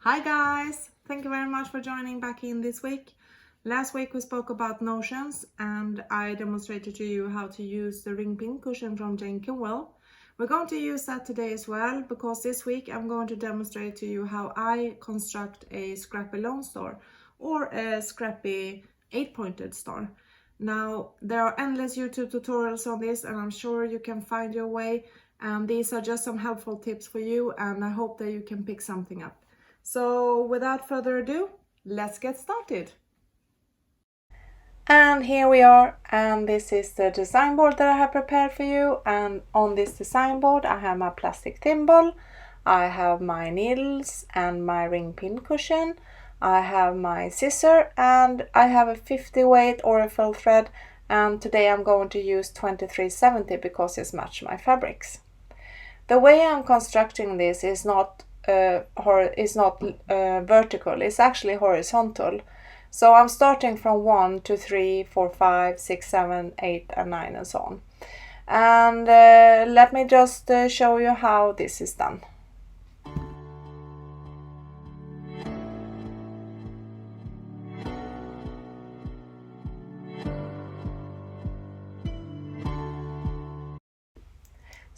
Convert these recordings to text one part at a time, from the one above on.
Hi guys! Thank you very much for joining back in this week. Last week we spoke about notions and I demonstrated to you how to use the ring pin cushion from Jane Kimwell. We're going to use that today as well because this week I'm going to demonstrate to you how I construct a scrappy lone star or a scrappy 8-pointed star. Now there are endless YouTube tutorials on this and I'm sure you can find your way, and these are just some helpful tips for you and I hope that you can pick something up. So without further ado, let's get started. And here we are, and this is the design board that I have prepared for you. And on this design board I have my plastic thimble, I have my needles and my ring pin cushion, I have my scissor, and I have a 50 weight Orifel thread, and today I'm going to use 2370 because it's matched my fabrics. The way I'm constructing this is not vertical, it's actually horizontal. So I'm starting from 1, 2, 3, 4, 5, 6, 7, 8 and 9 and so on. And let me just show you how this is done.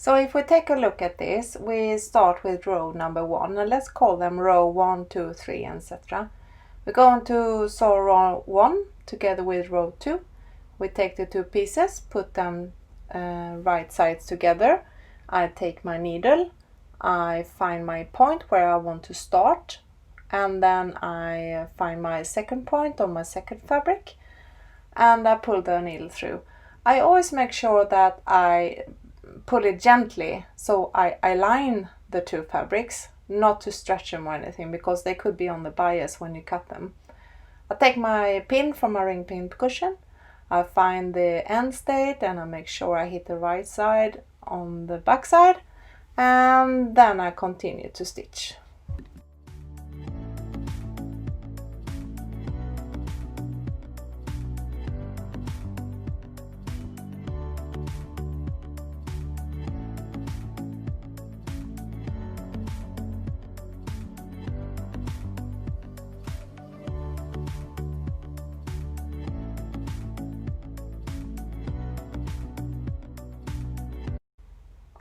So if we take a look at this, we start with row number 1, and let's call them row 1, 2, 3, etc. We're going to sew row 1 together with row 2. We take the two pieces, put them right sides together. I take my needle, I find my point where I want to start, and then I find my second point on my second fabric, and I pull the needle through. I always make sure that I pull it gently, so I align the two fabrics, not to stretch them or anything, because they could be on the bias when you cut them. I take my pin from my ring pin cushion, I find the end state and I make sure I hit the right side on the back side, and then I continue to stitch.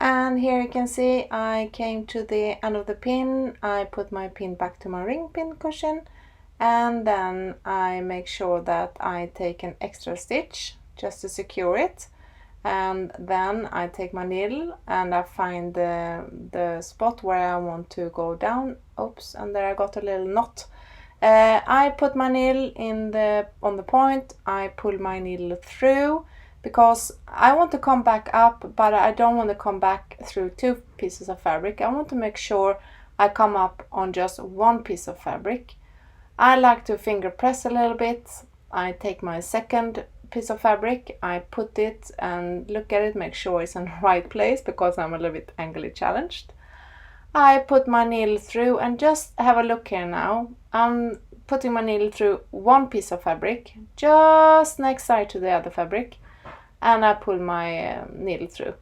And here you can see I came to the end of the pin, I put my pin back to my ring pin cushion, and then I make sure that I take an extra stitch just to secure it, and then I take my needle and I find the spot where I want to go down. Oops, and there I got a little knot. I put my needle on the point, I pull my needle through, because I want to come back up, but I don't want to come back through two pieces of fabric. I want to make sure I come up on just one piece of fabric. I like to finger press a little bit. I take my second piece of fabric, I put it and look at it, make sure it's in the right place because I'm a little bit angrily challenged. I put my needle through and just have a look here now. I'm putting my needle through one piece of fabric, just next side to the other fabric, and I pull my needle through,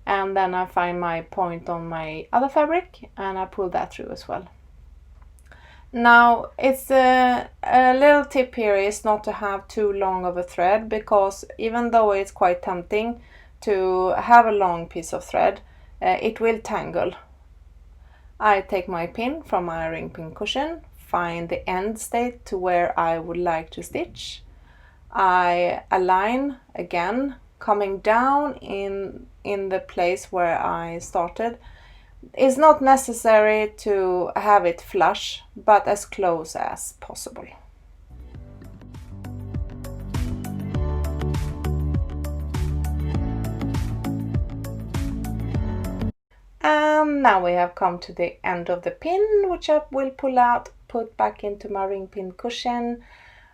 and then I find my point on my other fabric and I pull that through as well. Now it's a little tip here is not to have too long of a thread, because even though it's quite tempting to have a long piece of thread, it will tangle. I take my pin from my ring pin cushion, find the end state to where I would like to stitch. I align again, coming down in the place where I started. It's not necessary to have it flush, but as close as possible. And now we have come to the end of the pin, which I will pull out, put back into my ring pin cushion.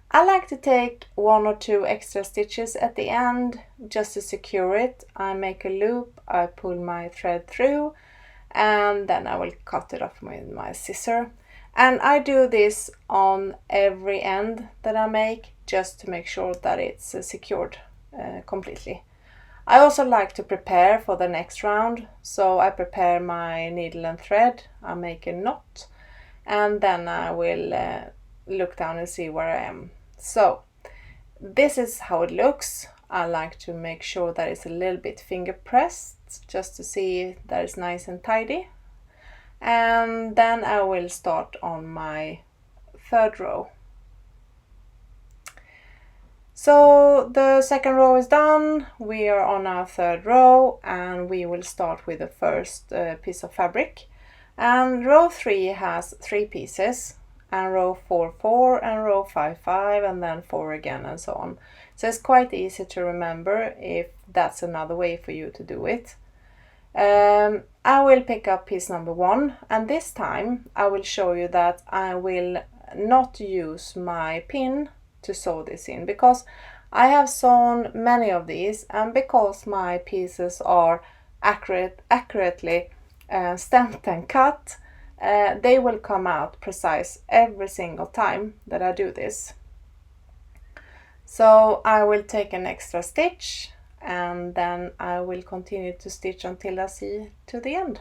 I like to take 1 or 2 extra stitches at the end just to secure it. I make a loop, I pull my thread through, and then I will cut it off with my scissor. And I do this on every end that I make, just to make sure that it's secured completely. I also like to prepare for the next round, so I prepare my needle and thread, I make a knot, and then I will look down and see where I am. So this is how it looks. I like to make sure that it's a little bit finger pressed just to see that it's nice and tidy. And then I will start on my third row. So the second row is done, we are on our third row, and we will start with the first piece of fabric. And row 3 has 3 pieces, and row 4 4, and row 5 5, and then 4 again, and so on. So it's quite easy to remember if that's another way for you to do it. I will pick up piece number 1, and this time I will show you that I will not use my pin to sew this in, because I have sewn many of these, and because my pieces are accurately stamped and cut, they will come out precise every single time that I do this. So I will take an extra stitch, and then I will continue to stitch until I see to the end.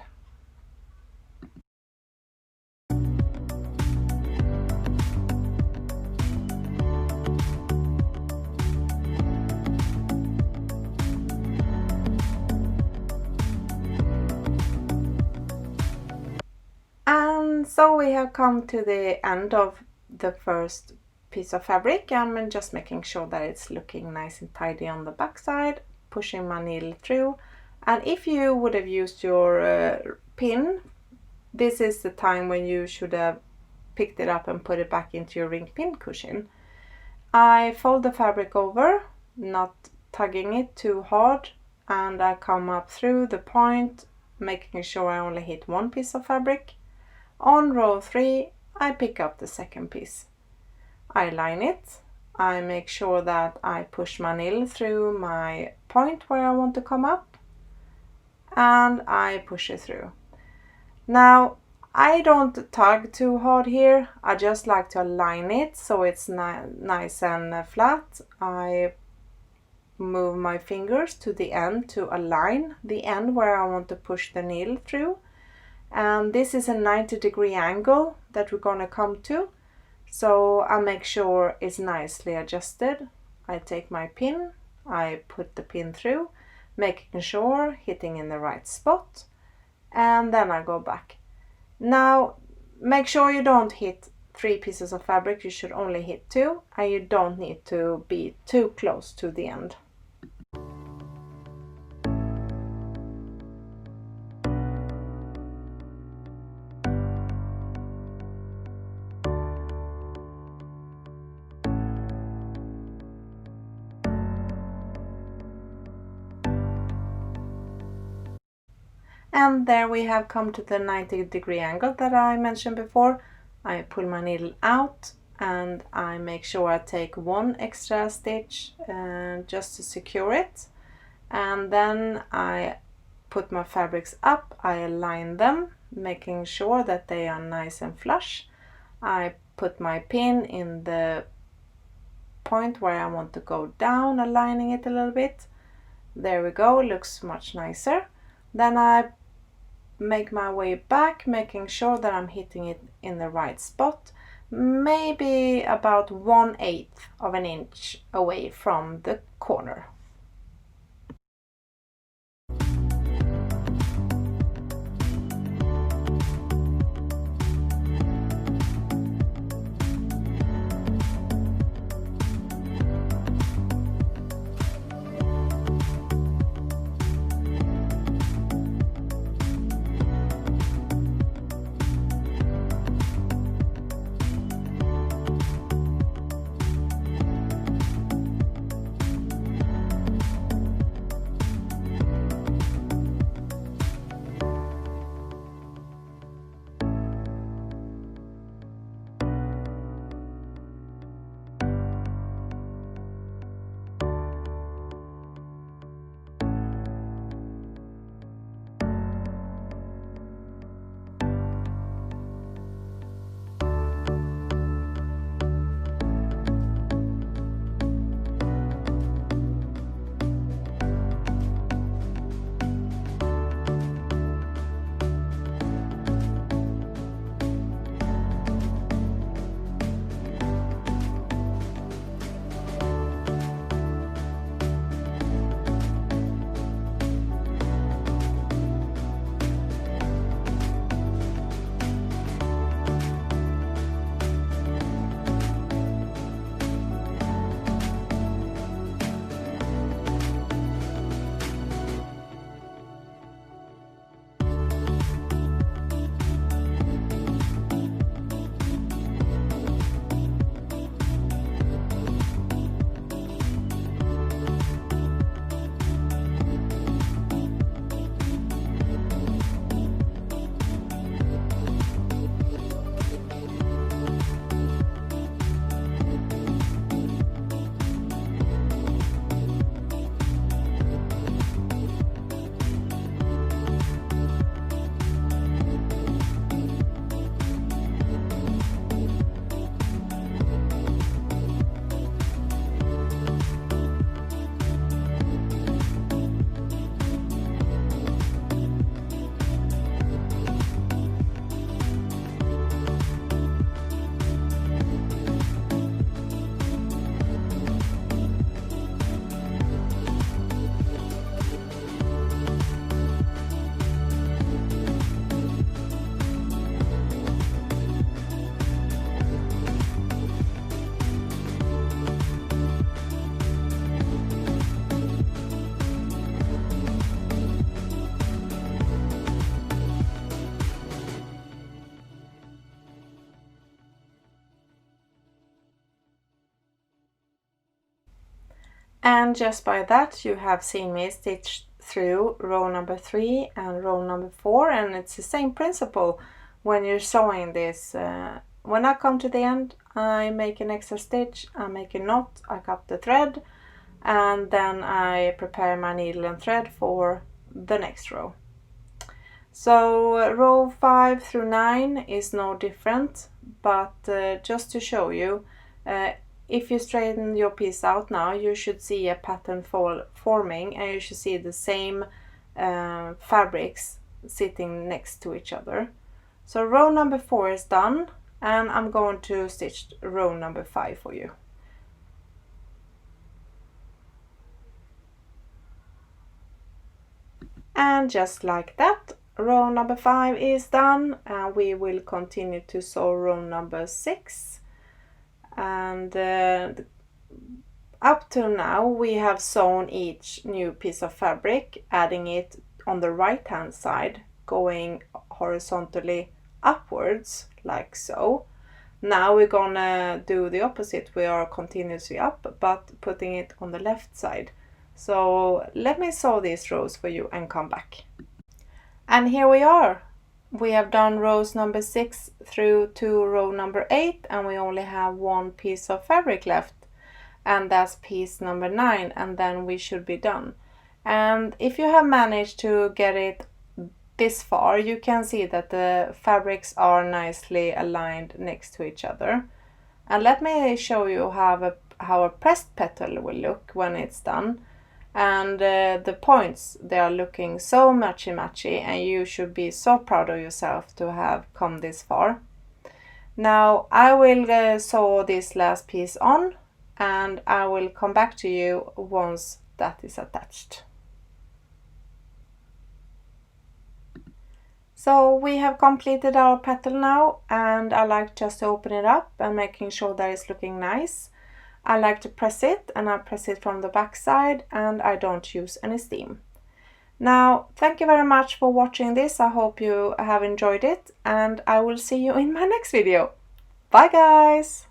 And so we have come to the end of the first piece of fabric. I'm just making sure that it's looking nice and tidy on the back side, pushing my needle through. And if you would have used your pin, this is the time when you should have picked it up and put it back into your ring pin cushion. I fold the fabric over, not tugging it too hard, and I come up through the point, making sure I only hit one piece of fabric. On row 3, I pick up the second piece. I line it. I make sure that I push my needle through my point where I want to come up, and I push it through. Now, I don't tug too hard here. I just like to align it so it's nice and flat. I move my fingers to the end to align the end where I want to push the needle through. And this is a 90-degree angle that we're going to come to, so I make sure it's nicely adjusted. I take my pin, I put the pin through, making sure hitting in the right spot, and then I go back. Now make sure you don't hit 3 pieces of fabric, you should only hit 2, and you don't need to be too close to the end. And there we have come to the 90-degree angle that I mentioned before. I pull my needle out and I make sure I take one extra stitch just to secure it. And then I put my fabrics up, I align them, making sure that they are nice and flush. I put my pin in the point where I want to go down, aligning it a little bit. There we go, looks much nicer. Then I make my way back, making sure that I'm hitting it in the right spot, maybe about 1/8 of an inch away from the corner. And just by that you have seen me stitch through row number 3 and row number 4, and it's the same principle when you're sewing this. When I come to the end, I make an extra stitch, I make a knot, I cut the thread, and then I prepare my needle and thread for the next row. So row 5 through 9 is no different, but just to show you, if you straighten your piece out now, you should see a pattern forming, and you should see the same fabrics sitting next to each other. So row number 4 is done, and I'm going to stitch row number 5 for you. And just like that, row number 5 is done, and we will continue to sew row number 6. And up to now we have sewn each new piece of fabric, adding it on the right hand side, going horizontally upwards like so. Now we're gonna do the opposite. We are continuously up, but putting it on the left side. So let me sew these rows for you and come back. And here we are. We have done rows number 6 through to row number 8, and we only have one piece of fabric left, and that's piece number 9, and then we should be done. And if you have managed to get it this far, you can see that the fabrics are nicely aligned next to each other. And let me show you how a pressed petal will look when it's done. And the points, they are looking so matchy, and you should be so proud of yourself to have come this far. Now I will sew this last piece on, and I will come back to you once that is attached. So we have completed our petal now, and I like just to open it up and making sure that it's looking nice. I like to press it, and I press it from the back side, and I don't use any steam. Now, thank you very much for watching this. I hope you have enjoyed it, and I will see you in my next video. Bye guys!